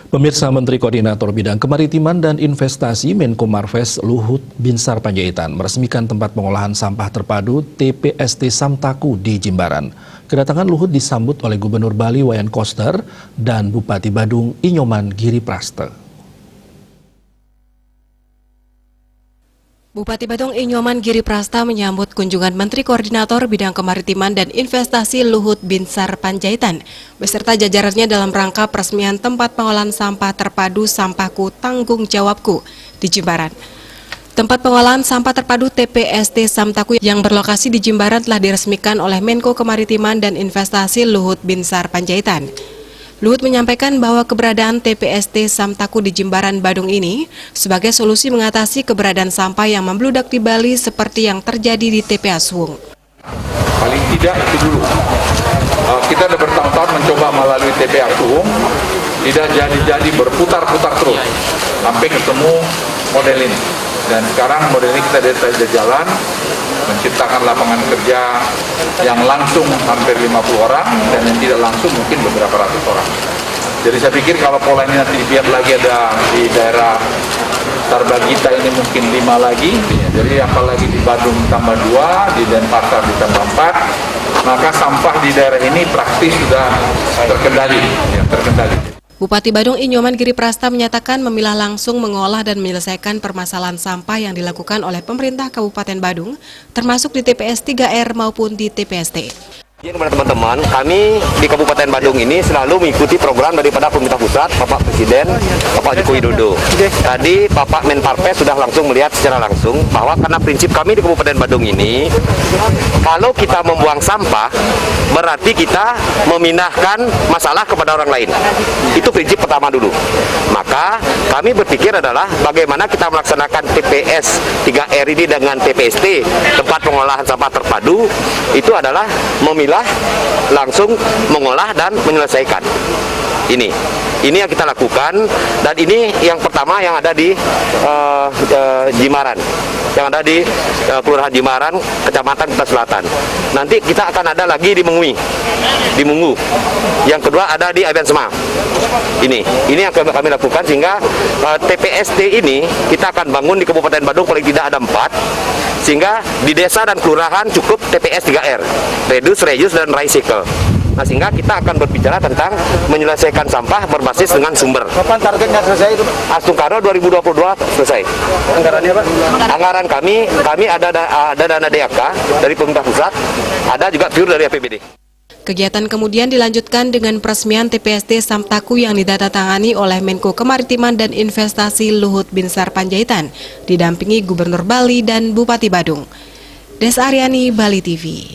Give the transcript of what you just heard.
Pemirsa, Menteri Koordinator Bidang Kemaritiman dan Investasi Menko Marves Luhut Binsar Panjaitan meresmikan tempat pengolahan sampah terpadu TPST Samtaku di Jimbaran. Kedatangan Luhut disambut oleh Gubernur Bali Wayan Koster dan Bupati Badung Inyoman Giripraste. Bupati Badung Inyoman Giriprasta menyambut kunjungan Menteri Koordinator Bidang Kemaritiman dan Investasi Luhut Binsar Panjaitan beserta jajarannya dalam rangka peresmian tempat pengolahan sampah terpadu Sampahku Tanggung Jawabku di Jimbaran. Tempat pengolahan sampah terpadu TPST Samtaku yang berlokasi di Jimbaran telah diresmikan oleh Menko Kemaritiman dan Investasi Luhut Binsar Panjaitan. Luhut menyampaikan bahwa keberadaan TPST Samtaku di Jimbaran Badung ini sebagai solusi mengatasi keberadaan sampah yang membludak di Bali seperti yang terjadi di TPA Suwung. Paling tidak itu dulu. Kita sudah bertahun-tahun mencoba melalui TPA Suwung, tidak jadi berputar-putar terus sampai ketemu model ini. Dan sekarang model ini kita sudah jalan, menciptakan lapangan kerja yang langsung hampir 50 orang dan yang tidak langsung mungkin beberapa ratus orang. Jadi saya pikir kalau pola ini nanti dibiar lagi ada di daerah Tarbagita ini mungkin 5 lagi, jadi apalagi di Badung tambah 2, di Denpasar ditambah 4, maka sampah di daerah ini praktis sudah terkendali. Bupati Badung Inyoman Giriprasta menyatakan memilah langsung mengolah dan menyelesaikan permasalahan sampah yang dilakukan oleh pemerintah Kabupaten Badung, termasuk di TPS 3R maupun di TPST. Kepada teman-teman, kami di Kabupaten Badung ini selalu mengikuti program daripada pemerintah pusat, Bapak Presiden, Bapak Joko Widodo. Tadi Bapak Menparpes sudah langsung melihat secara langsung bahwa karena prinsip kami di Kabupaten Badung ini, kalau kita membuang sampah, berarti kita memindahkan masalah kepada orang lain. Itu prinsip pertama dulu. Maka kami berpikir adalah bagaimana kita melaksanakan TPS 3R ini dengan TPST, tempat pengolahan sampah terpadu, itu adalah memilah, langsung mengolah dan menyelesaikan. Ini yang kita lakukan, dan ini yang pertama yang ada di Jimbaran, yang ada di Kelurahan Jimbaran, Kecamatan Kuta Selatan. Nanti kita akan ada lagi di Munggu. Yang kedua ada di Abian Sema. Ini yang kami lakukan, sehingga TPST ini kita akan bangun di Kabupaten Badung paling tidak ada 4, sehingga di desa dan kelurahan cukup TPS 3R, reduce, reuse, dan recycle. Nah, sehingga kita akan berbicara tentang menyelesaikan sampah berbasis dengan sumber. Kapan targetnya selesai itu? Astungkaro 2022 selesai. Anggarannya Pak? Anggaran kami ada dana DAK dari pemerintah pusat, ada juga pure dari APBD. Kegiatan kemudian dilanjutkan dengan peresmian TPST Samtaku yang ditandatangani oleh Menko Kemaritiman dan Investasi Luhut Binsar Panjaitan, didampingi Gubernur Bali dan Bupati Badung. Des Aryani, Bali TV.